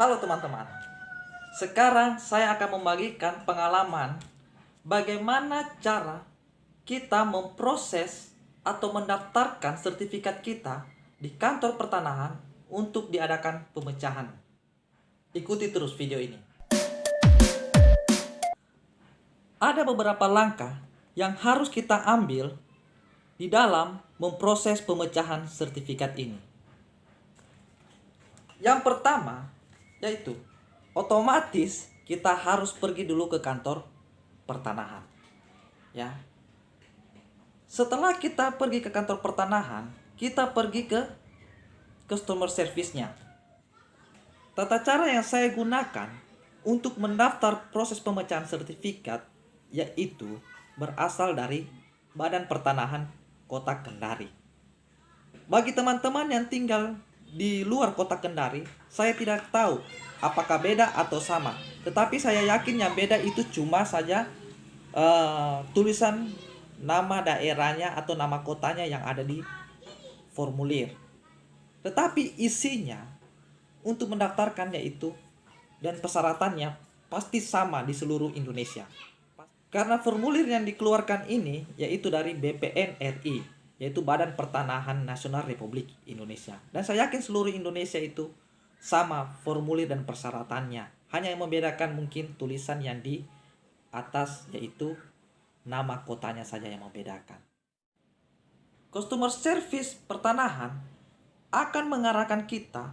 Halo teman-teman, sekarang saya akan membagikan pengalaman bagaimana cara kita memproses atau mendaftarkan sertifikat kita di kantor pertanahan untuk diadakan pemecahan. Ikuti terus video ini. Ada beberapa langkah yang harus kita ambil di dalam memproses pemecahan sertifikat ini. Yang pertama yaitu otomatis kita harus pergi dulu ke kantor pertanahan. Ya. Setelah kita pergi ke kantor pertanahan, kita pergi ke customer service-nya. Tata cara yang saya gunakan untuk mendaftar proses pemecahan sertifikat yaitu berasal dari Badan Pertanahan Kota Kendari. Bagi teman-teman yang tinggal di luar kota Kendari, saya tidak tahu apakah beda atau sama. Tetapi saya yakin yang beda itu cuma saja tulisan nama daerahnya atau nama kotanya yang ada di formulir. Tetapi isinya untuk mendaftarkannya itu dan persyaratannya pasti sama di seluruh Indonesia. Karena formulir yang dikeluarkan ini yaitu dari BPN RI, yaitu Badan Pertanahan Nasional Republik Indonesia. Dan saya yakin seluruh Indonesia itu sama formulir dan persyaratannya. Hanya yang membedakan mungkin tulisan yang di atas yaitu nama kotanya saja yang membedakan. Customer service pertanahan akan mengarahkan kita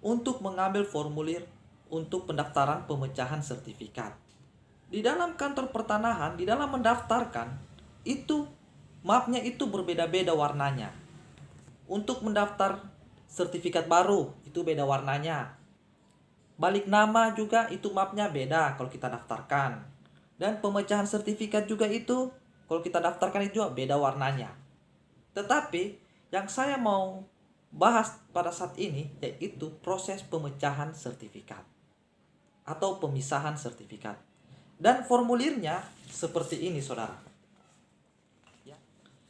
untuk mengambil formulir untuk pendaftaran pemecahan sertifikat. Di dalam kantor pertanahan, di dalam mendaftarkan, itu mapnya itu berbeda-beda warnanya. Untuk mendaftar sertifikat baru, itu beda warnanya. Balik nama juga itu mapnya beda kalau kita daftarkan. Dan pemecahan sertifikat juga itu, kalau kita daftarkan itu juga beda warnanya. Tetapi, yang saya mau bahas pada saat ini, yaitu proses pemecahan sertifikat. Atau pemisahan sertifikat. Dan formulirnya seperti ini, saudara.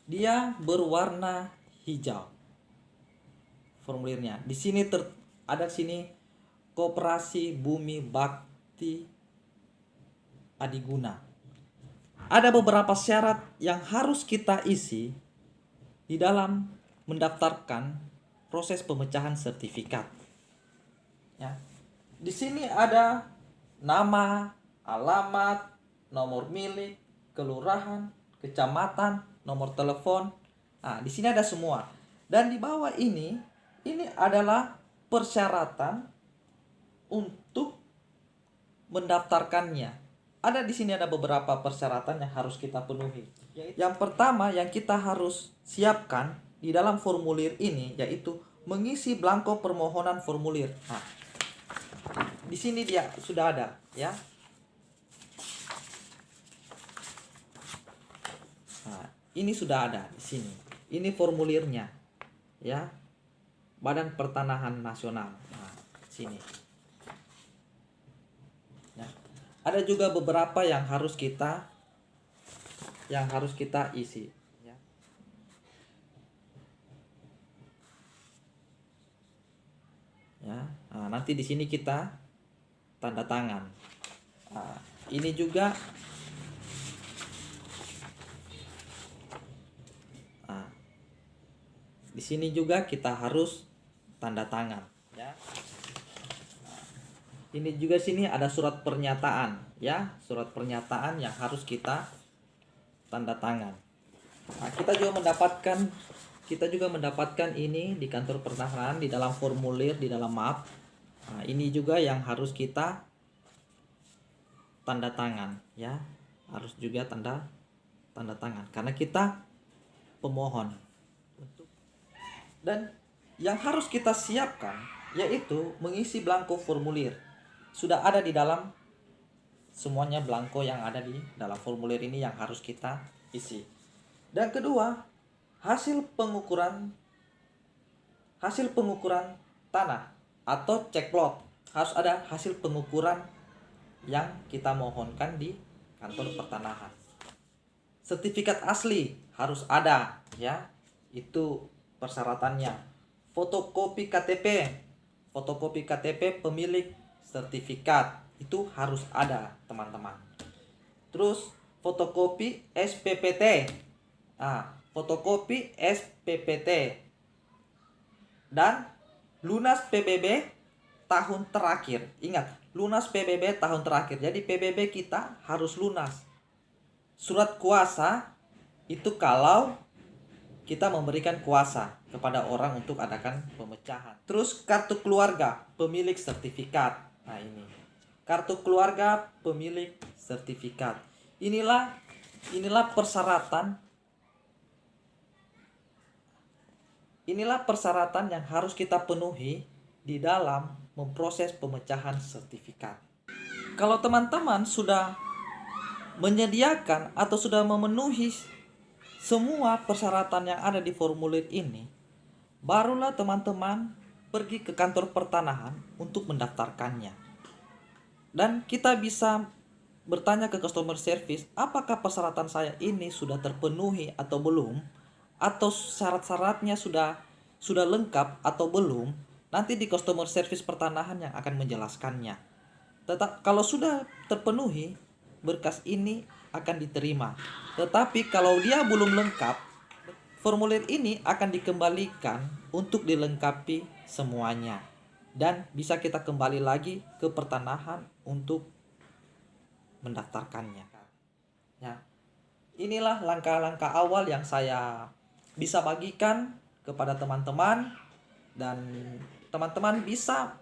Dia berwarna hijau. Formulirnya. Di sini ada sini Koperasi Bumi Bakti Adiguna. Ada beberapa syarat yang harus kita isi di dalam mendaftarkan proses pemecahan sertifikat. Ya. Di sini ada nama, alamat, nomor milik, kelurahan, kecamatan, nomor telepon. Nah, di sini ada semua. Dan di bawah ini adalah persyaratan untuk mendaftarkannya. Ada di sini ada beberapa persyaratan yang harus kita penuhi. Yang pertama yang kita harus siapkan di dalam formulir ini yaitu mengisi belangko permohonan formulir. Nah, di sini dia sudah ada, ya. Nah, ini sudah ada di sini. Ini formulirnya, ya. Badan Pertanahan Nasional. Nah, sini. Ya. Ada juga beberapa yang harus kita isi, ya. Ya. Nah, nanti di sini kita tanda tangan. Nah, ini juga di sini juga kita harus tanda tangan, ya. Nah, ini juga sini ada surat pernyataan, ya, surat pernyataan yang harus kita tanda tangan. Nah, kita juga mendapatkan ini di kantor pertanahan di dalam formulir di dalam map. Nah, ini juga yang harus kita tanda tangan, ya, harus juga tanda tangan karena kita pemohon. Dan yang harus kita siapkan yaitu mengisi belangko formulir. Sudah ada di dalam semuanya belangko yang ada di dalam formulir ini yang harus kita isi. Dan kedua, hasil pengukuran tanah atau ceklot. Harus ada hasil pengukuran yang kita mohonkan di kantor pertanahan. Sertifikat asli harus ada, ya. Itu persyaratannya. Fotokopi KTP pemilik sertifikat. Itu harus ada, teman-teman. Terus fotokopi SPPT. Fotokopi SPPT. Dan lunas PBB tahun terakhir. Ingat, lunas PBB tahun terakhir. Jadi PBB kita harus lunas. Surat kuasa itu kalau kita memberikan kuasa kepada orang untuk adakan pemecahan. Terus kartu keluarga pemilik sertifikat. Nah ini, kartu keluarga pemilik sertifikat. Inilah persyaratan. Inilah persyaratan yang harus kita penuhi di dalam memproses pemecahan sertifikat. Kalau teman-teman sudah menyediakan atau sudah memenuhi semua persyaratan yang ada di formulir ini, barulah teman-teman pergi ke kantor pertanahan untuk mendaftarkannya. Dan kita bisa bertanya ke customer service, apakah persyaratan saya ini sudah terpenuhi atau belum, atau syarat-syaratnya sudah lengkap atau belum. Nanti di customer service pertanahan yang akan menjelaskannya. Kalau sudah terpenuhi, berkas ini akan diterima. Tetapi kalau dia belum lengkap, formulir ini akan dikembalikan untuk dilengkapi semuanya. Dan bisa kita kembali lagi ke pertanahan untuk mendaftarkannya. Ya, inilah langkah-langkah awal yang saya bisa bagikan kepada teman-teman. Dan teman-teman bisa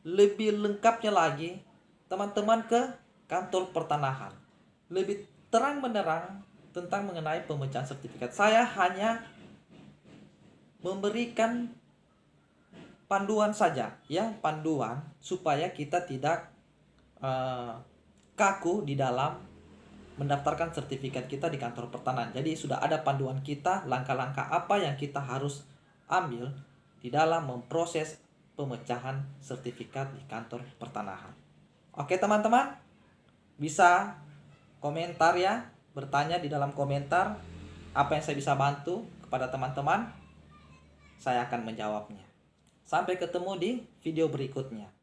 lebih lengkapnya lagi, teman-teman ke kantor pertanahan. Lebih terang benderang tentang mengenai pemecahan sertifikat. Saya hanya memberikan panduan saja, ya, panduan supaya kita tidak kaku di dalam mendaftarkan sertifikat kita di kantor pertanahan. Jadi sudah ada panduan kita, langkah-langkah apa yang kita harus ambil di dalam memproses pemecahan sertifikat di kantor pertanahan. Oke teman-teman, bisa komentar ya, bertanya di dalam komentar apa yang saya bisa bantu kepada teman-teman. Saya akan menjawabnya. Sampai ketemu di video berikutnya.